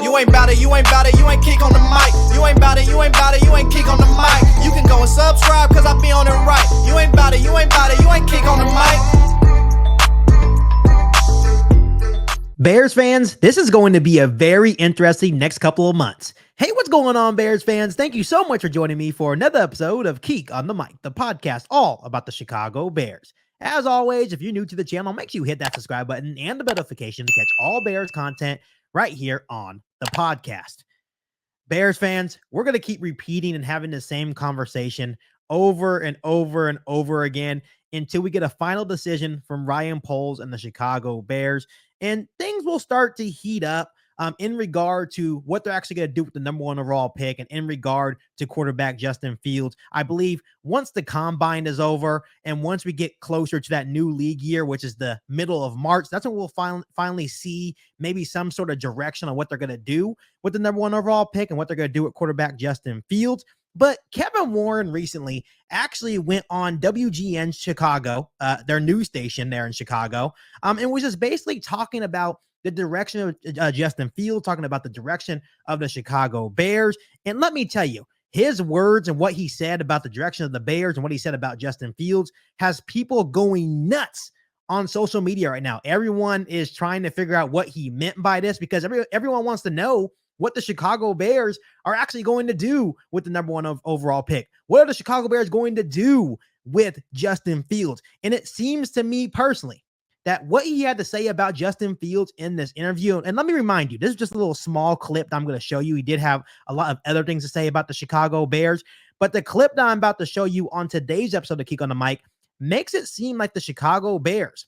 You ain't bout it, you ain't bout it, you ain't kick on the mic. You ain't bout it, you ain't bout it, you ain't kick on the mic. You can go and subscribe, cause I be on it right. You ain't bout it, you ain't bout it, you ain't kick on the mic. Bears fans, this is going to be a very interesting next couple of months. Hey, what's going on, Bears fans? Thank you so much for joining me for another episode of Keek on the Mic, the podcast all about the Chicago Bears. As always, if you're new to the channel, make sure you hit that subscribe button and the notification to catch all Bears content right here on the podcast. Bears fans, we're going to keep repeating and having the same conversation over and over and over again until we get a final decision from Ryan Poles and the Chicago Bears. And things will start to heat up in regard to what they're actually going to do with the number 1 overall pick and in regard to quarterback Justin Fields. I believe once the combine is over and once we get closer to that new league year, which is the middle of March, that's when we'll finally see maybe some sort of direction on what they're going to do with the number 1 overall pick and what they're going to do with quarterback Justin Fields. But Kevin Warren recently actually went on WGN Chicago, their news station there in Chicago, and was just basically talking about the direction of Justin Fields, talking about the direction of the Chicago Bears. And let me tell you, his words and what he said about the direction of the Bears and what he said about Justin Fields has people going nuts on social media right now. Everyone is trying to figure out what he meant by this because everyone wants to know what the Chicago Bears are actually going to do with the number 1 overall pick. What are the Chicago Bears going to do with Justin Fields? And it seems to me personally that what he had to say about Justin Fields in this interview, and let me remind you, this is just a little small clip that I'm going to show you. He did have a lot of other things to say about the Chicago Bears, but the clip that I'm about to show you on today's episode of Keek on the Mic makes it seem like the Chicago Bears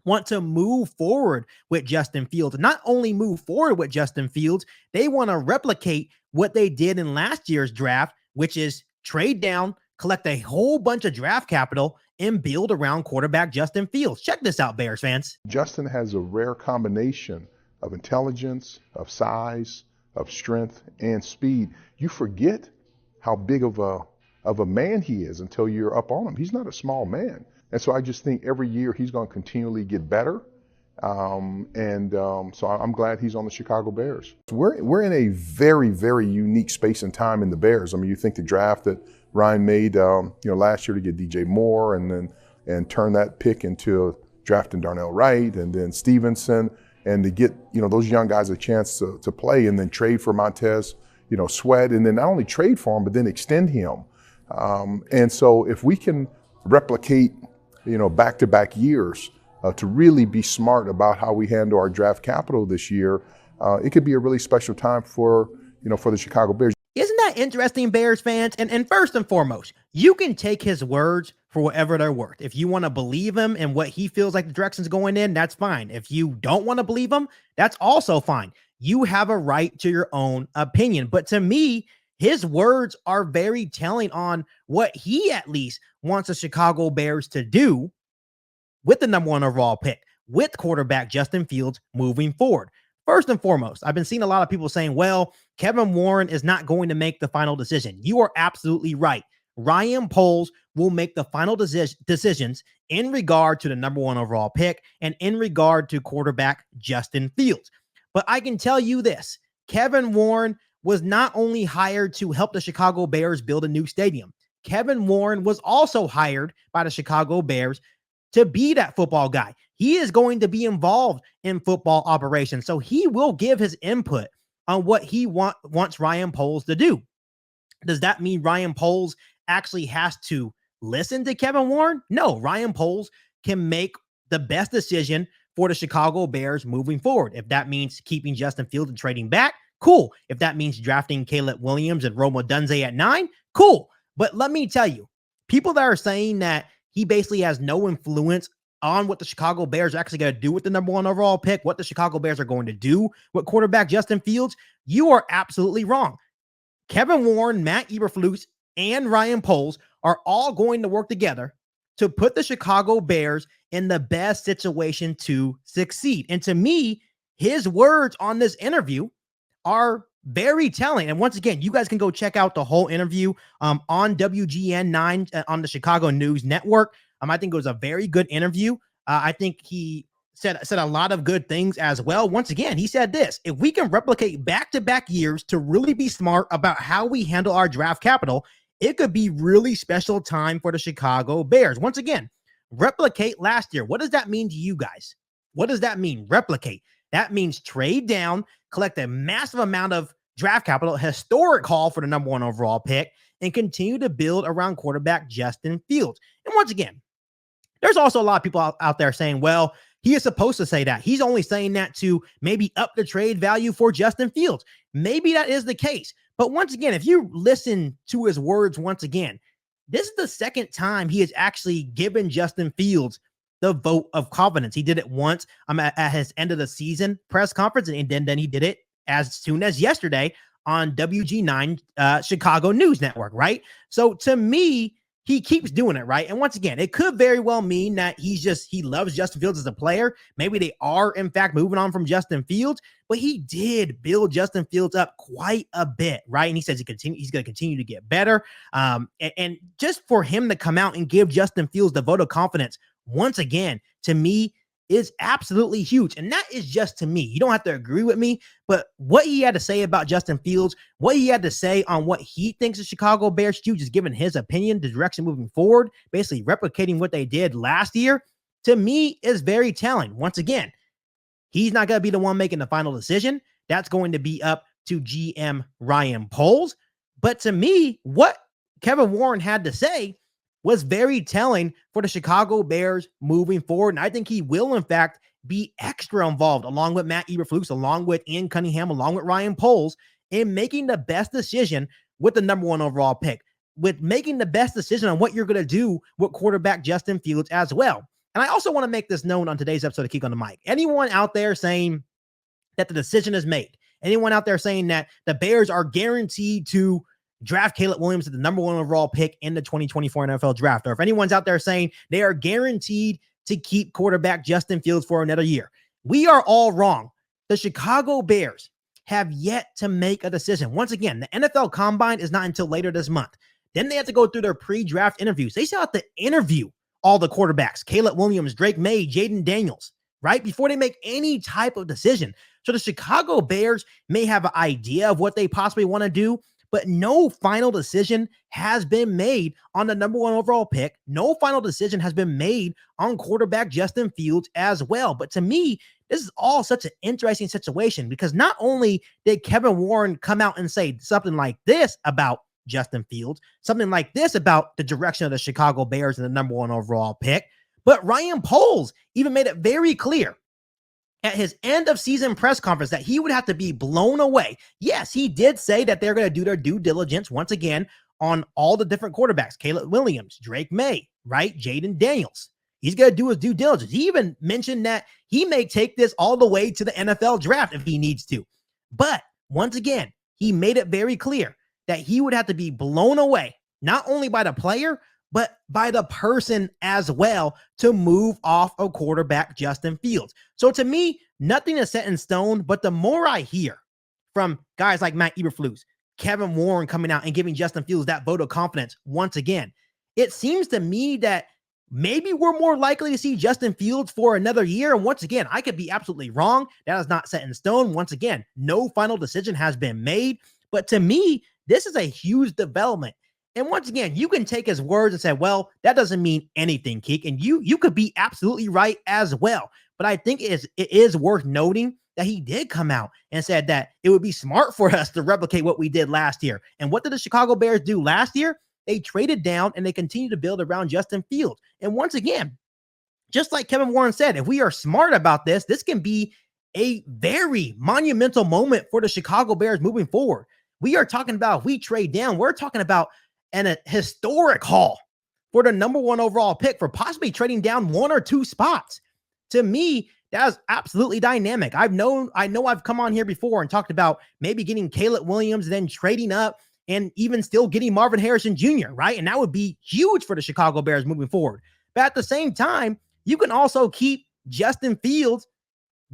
want to move forward with Justin Fields. Not only move forward with Justin Fields, they want to replicate what they did in last year's draft, which is trade down, collect a whole bunch of draft capital, and build around quarterback Justin Fields. Check this out, Bears fans. Justin has a rare combination of intelligence, of size, of strength, and speed. You forget how big of a man he is until you're up on him. He's not a small man. And so I just think every year he's going to continually get better. So I'm glad he's on the Chicago Bears. We're in a very, very unique space and time in the Bears. I mean, you think the draft that Ryan made, last year to get DJ Moore and turn that pick into drafting Darnell Wright and then Stevenson and to get, those young guys a chance to play and then trade for Montez, Sweat, and then not only trade for him, but then extend him. And so if we can replicate, back-to-back years to really be smart about how we handle our draft capital this year, it could be a really special time for the Chicago Bears. Isn't that interesting, Bears fans? And first and foremost, you can take his words for whatever they're worth. If you want to believe him and what he feels like the direction's going in, that's fine. If you don't want to believe him, that's also fine. You have a right to your own opinion. But to me, his words are very telling on what he at least wants the Chicago Bears to do with the number 1 overall pick, with quarterback Justin Fields moving forward. First and foremost, I've been seeing a lot of people saying, well, Kevin Warren is not going to make the final decision. You are absolutely right. Ryan Poles will make the final decisions in regard to the number 1 overall pick and in regard to quarterback Justin Fields. But I can tell you this, Kevin Warren was not only hired to help the Chicago Bears build a new stadium. Kevin Warren was also hired by the Chicago Bears to be that football guy. He is going to be involved in football operations. So he will give his input on what he wants Ryan Poles to do. Does that mean Ryan Poles actually has to listen to Kevin Warren? No, Ryan Poles can make the best decision for the Chicago Bears moving forward. If that means keeping Justin Fields and trading back, cool. If that means drafting Caleb Williams and Rome Odunze at 9, cool. But let me tell you, people that are saying that he basically has no influence on what the Chicago Bears are actually going to do with the number 1 overall pick, what the Chicago Bears are going to do with quarterback Justin Fields, you are absolutely wrong. Kevin Warren, Matt Eberflus, and Ryan Poles are all going to work together to put the Chicago Bears in the best situation to succeed. And to me, his words on this interview are very telling. And once again, you guys can go check out the whole interview on WGN 9 on the Chicago News Network. I think it was a very good interview. I think he said a lot of good things as well. Once again, he said this: if we can replicate back-to-back years to really be smart about how we handle our draft capital, it could be really special time for the Chicago Bears. Once again, replicate last year. What does that mean to you guys? What does that mean? Replicate. That means trade down, collect a massive amount of draft capital, historic haul for the number 1 overall pick, and continue to build around quarterback Justin Fields. And once again, there's also a lot of people out there saying, well, he is supposed to say that. He's only saying that to maybe up the trade value for Justin Fields. Maybe that is the case. But once again, if you listen to his words once again, this is the second time he has actually given Justin Fields the vote of confidence. He did it once at his end of the season press conference, and then he did it as soon as yesterday on WG9 Chicago News Network, right? So to me, he keeps doing it, right? And once again, it could very well mean that he loves Justin Fields as a player. Maybe they are, in fact, moving on from Justin Fields, but he did build Justin Fields up quite a bit, right? And he says he's going to continue to get better. And just for him to come out and give Justin Fields the vote of confidence once again, to me, is absolutely huge. And that is just to me. You don't have to agree with me, but what he had to say about Justin Fields, what he had to say on what he thinks the Chicago Bears should do, just giving his opinion, the direction moving forward, basically replicating what they did last year, to me is very telling. Once again, he's not going to be the one making the final decision. That's going to be up to GM Ryan Poles. But to me, what Kevin Warren had to say was very telling for the Chicago Bears moving forward. And I think he will, in fact, be extra involved, along with Matt Eberflus, along with Ian Cunningham, along with Ryan Poles, in making the best decision with the number 1 overall pick, with making the best decision on what you're going to do with quarterback Justin Fields as well. And I also want to make this known on today's episode of Geek on the Mic. Anyone out there saying that the decision is made, anyone out there saying that the Bears are guaranteed to draft Caleb Williams at the number 1 overall pick in the 2024 NFL draft, or if anyone's out there saying they are guaranteed to keep quarterback Justin Fields for another year, we are all wrong. The Chicago Bears have yet to make a decision. Once again, the NFL Combine is not until later this month. Then they have to go through their pre-draft interviews. They still have to interview all the quarterbacks, Caleb Williams, Drake May, Jaden Daniels, right? Before they make any type of decision. So the Chicago Bears may have an idea of what they possibly want to do, but no final decision has been made on the number 1 overall pick. No final decision has been made on quarterback Justin Fields as well. But to me, this is all such an interesting situation, because not only did Kevin Warren come out and say something like this about Justin Fields, something like this about the direction of the Chicago Bears and the number 1 overall pick, but Ryan Poles even made it very clear at his end of season press conference that he would have to be blown away. Yes, he did say that they're going to do their due diligence once again on all the different quarterbacks, Caleb Williams, Drake May, right? Jaden Daniels. He's going to do his due diligence. He even mentioned that he may take this all the way to the NFL draft if he needs to. But once again, he made it very clear that he would have to be blown away, not only by the player, but by the person as well, to move off of quarterback Justin Fields. So to me, nothing is set in stone, but the more I hear from guys like Matt Eberflus, Kevin Warren coming out and giving Justin Fields that vote of confidence once again, it seems to me that maybe we're more likely to see Justin Fields for another year. And once again, I could be absolutely wrong. That is not set in stone. Once again, no final decision has been made. But to me, this is a huge development. And once again, you can take his words and say, well, that doesn't mean anything, Keek. And you could be absolutely right as well. But I think it is worth noting that he did come out and said that it would be smart for us to replicate what we did last year. And what did the Chicago Bears do last year? They traded down and they continue to build around Justin Fields. And once again, just like Kevin Warren said, if we are smart about this, this can be a very monumental moment for the Chicago Bears moving forward. We are talking about, if we trade down, we're talking about a historic haul for the number 1 overall pick, for possibly trading down 1 or 2 spots. To me, that is absolutely dynamic. I know I've come on here before and talked about maybe getting Caleb Williams, then trading up and even still getting Marvin Harrison Jr., right? And that would be huge for the Chicago Bears moving forward. But at the same time, you can also keep Justin Fields,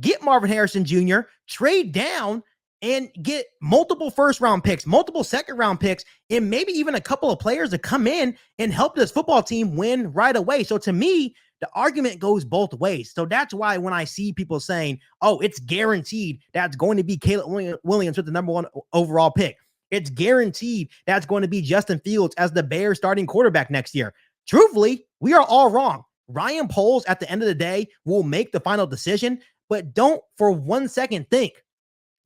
get Marvin Harrison Jr., trade down, and get multiple first-round picks, multiple second-round picks, and maybe even a couple of players to come in and help this football team win right away. So to me, the argument goes both ways. So that's why when I see people saying, oh, it's guaranteed that's going to be Caleb Williams with the number 1 overall pick, it's guaranteed that's going to be Justin Fields as the Bears starting quarterback next year. Truthfully, we are all wrong. Ryan Poles at the end of the day will make the final decision, but don't for 1 second think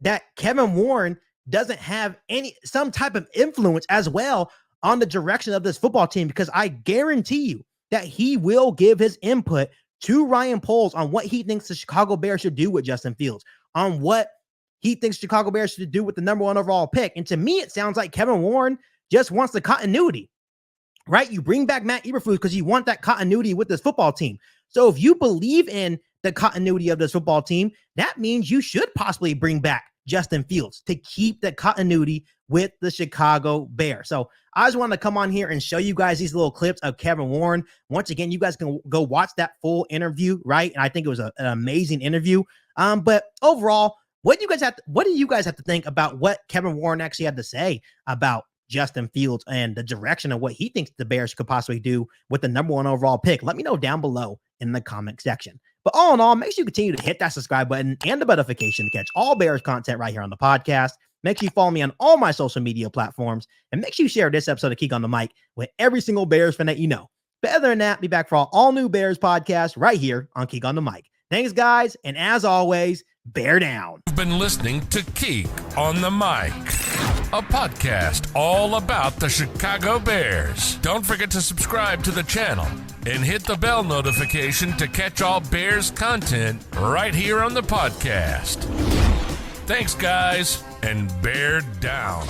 that Kevin Warren doesn't have some type of influence as well on the direction of this football team, because I guarantee you that he will give his input to Ryan Poles on what he thinks the Chicago Bears should do with Justin Fields, on what he thinks Chicago Bears should do with the number 1 overall pick. And to me, it sounds like Kevin Warren just wants the continuity, right? You bring back Matt Eberflus because you want that continuity with this football team. So if you believe in the continuity of this football team, that means you should possibly bring back Justin Fields to keep the continuity with the Chicago Bears. So I just wanted to come on here and show you guys these little clips of Kevin Warren. Once again, you guys can go watch that full interview, right? And I think it was an amazing interview. But overall, what do you guys have to think about what Kevin Warren actually had to say about Justin Fields and the direction of what he thinks the Bears could possibly do with the number 1 overall pick? Let me know down below in the comment section. But all in all, make sure you continue to hit that subscribe button and the notification to catch all Bears content right here on the podcast. Make sure you follow me on all my social media platforms, and make sure you share this episode of Geek on the Mic with every single Bears fan that you know. But other than that, be back for all new Bears podcast right here on Geek on the Mic. Thanks, guys, and as always, bear down. You've been listening to Geek on the Mic, a podcast all about the Chicago Bears. Don't forget to subscribe to the channel and hit the bell notification to catch all Bears content right here on the podcast. Thanks, guys, and bear down.